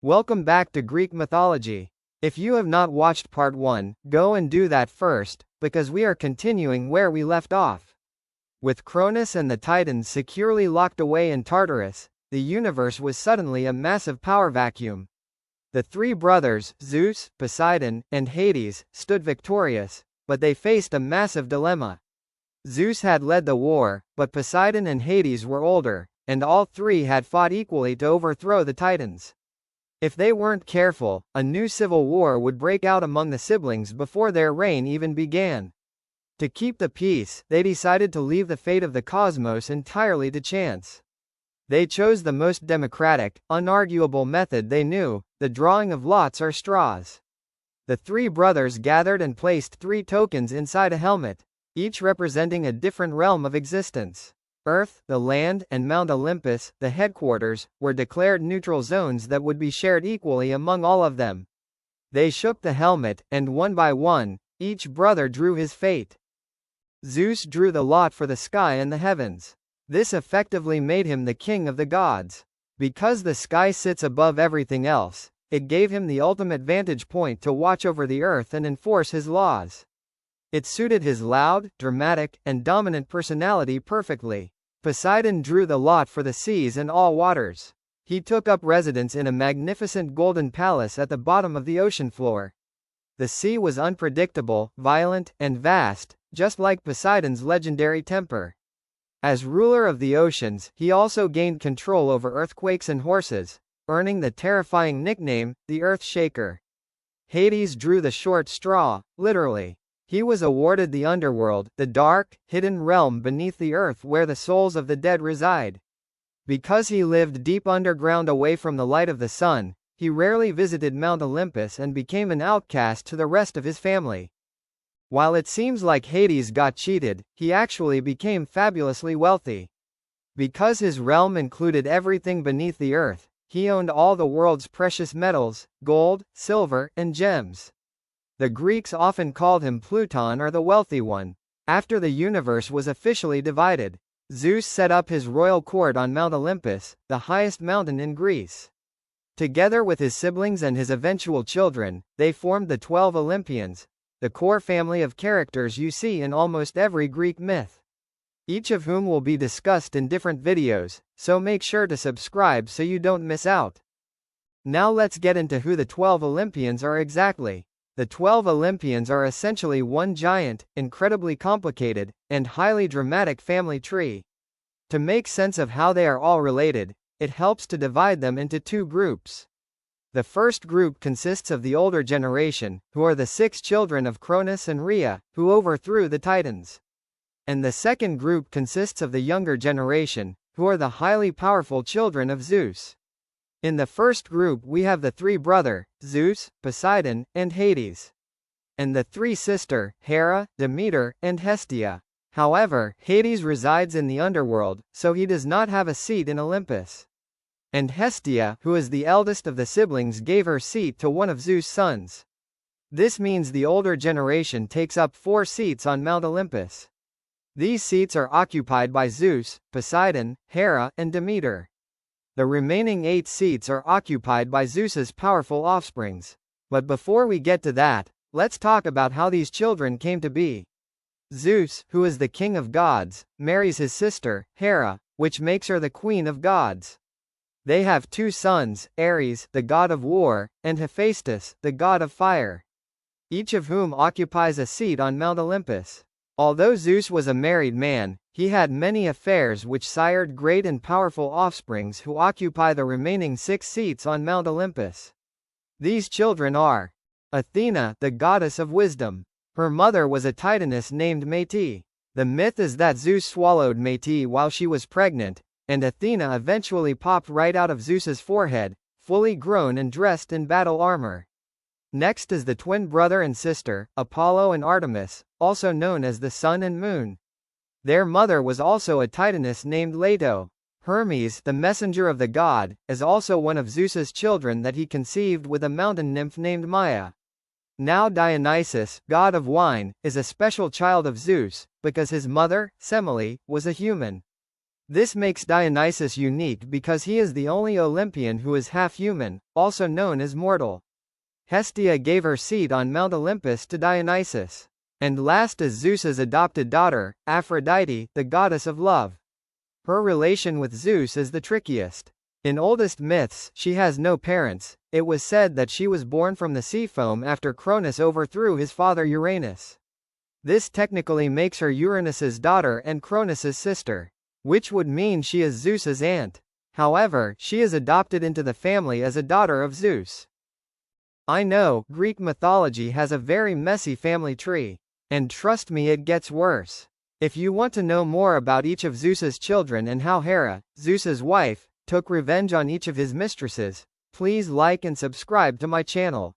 Welcome back to Greek mythology. If you have not watched part 1, go and do that first, because we are continuing where we left off. With Cronus and the Titans securely locked away in Tartarus, the universe was suddenly a massive power vacuum. The three brothers, Zeus, Poseidon, and Hades, stood victorious, but they faced a massive dilemma. Zeus had led the war, but Poseidon and Hades were older, and all three had fought equally to overthrow the Titans. If they weren't careful, a new civil war would break out among the siblings before their reign even began. To keep the peace, they decided to leave the fate of the cosmos entirely to chance. They chose the most democratic, unarguable method they knew, the drawing of lots or straws. The three brothers gathered and placed three tokens inside a helmet, each representing a different realm of existence. Earth, the land, and Mount Olympus, the headquarters, were declared neutral zones that would be shared equally among all of them. They shook the helmet, and one by one, each brother drew his fate. Zeus drew the lot for the sky and the heavens. This effectively made him the king of the gods. Because the sky sits above everything else, it gave him the ultimate vantage point to watch over the earth and enforce his laws. It suited his loud, dramatic, and dominant personality perfectly. Poseidon drew the lot for the seas and all waters. He took up residence in a magnificent golden palace at the bottom of the ocean floor. The sea was unpredictable, violent, and vast, just like Poseidon's legendary temper. As ruler of the oceans, he also gained control over earthquakes and horses, earning the terrifying nickname, the Earth Shaker. Hades drew the short straw, literally. He was awarded the underworld, the dark, hidden realm beneath the earth where the souls of the dead reside. Because he lived deep underground away from the light of the sun, he rarely visited Mount Olympus and became an outcast to the rest of his family. While it seems like Hades got cheated, he actually became fabulously wealthy. Because his realm included everything beneath the earth, he owned all the world's precious metals, gold, silver, and gems. The Greeks often called him Pluton or the Wealthy One. After the universe was officially divided, Zeus set up his royal court on Mount Olympus, the highest mountain in Greece. Together with his siblings and his eventual children, they formed the 12 Olympians, the core family of characters you see in almost every Greek myth. Each of whom will be discussed in different videos, so make sure to subscribe so you don't miss out. Now let's get into who the 12 Olympians are exactly. The 12 Olympians are essentially one giant, incredibly complicated, and highly dramatic family tree. To make sense of how they are all related, it helps to divide them into two groups. The first group consists of the older generation, who are the 6 children of Cronus and Rhea, who overthrew the Titans. And the second group consists of the younger generation, who are the highly powerful children of Zeus. In the first group we have the 3 brother, Zeus, Poseidon, and Hades. And the 3 sister, Hera, Demeter, and Hestia. However, Hades resides in the underworld, so he does not have a seat in Olympus. And Hestia, who is the eldest of the siblings, gave her seat to one of Zeus' sons. This means the older generation takes up 4 seats on Mount Olympus. These seats are occupied by Zeus, Poseidon, Hera, and Demeter. The remaining 8 seats are occupied by Zeus's powerful offsprings. But before we get to that, let's talk about how these children came to be. Zeus, who is the king of gods, marries his sister, Hera, which makes her the queen of gods. They have 2 sons, Ares, the god of war, and Hephaestus, the god of fire. Each of whom occupies a seat on Mount Olympus. Although Zeus was a married man, he had many affairs which sired great and powerful offsprings who occupy the remaining 6 seats on Mount Olympus. These children are Athena, the goddess of wisdom. Her mother was a titaness named Métis. The myth is that Zeus swallowed Métis while she was pregnant, and Athena eventually popped right out of Zeus's forehead, fully grown and dressed in battle armor. Next is the twin brother and sister, Apollo and Artemis, also known as the sun and moon. Their mother was also a titaness named Leto. Hermes, the messenger of the god, is also one of Zeus's children that he conceived with a mountain nymph named Maia. Now Dionysus, god of wine, is a special child of Zeus, because his mother, Semele, was a human. This makes Dionysus unique because he is the only Olympian who is half-human, also known as mortal. Hestia gave her seat on Mount Olympus to Dionysus. And last is Zeus's adopted daughter, Aphrodite, the goddess of love. Her relation with Zeus is the trickiest. In oldest myths, she has no parents. It was said that she was born from the sea foam after Cronus overthrew his father Uranus. This technically makes her Uranus's daughter and Cronus's sister, which would mean she is Zeus's aunt. However, she is adopted into the family as a daughter of Zeus. I know, Greek mythology has a very messy family tree. And trust me, it gets worse. If you want to know more about each of Zeus's children and how Hera, Zeus's wife, took revenge on each of his mistresses, please like and subscribe to my channel.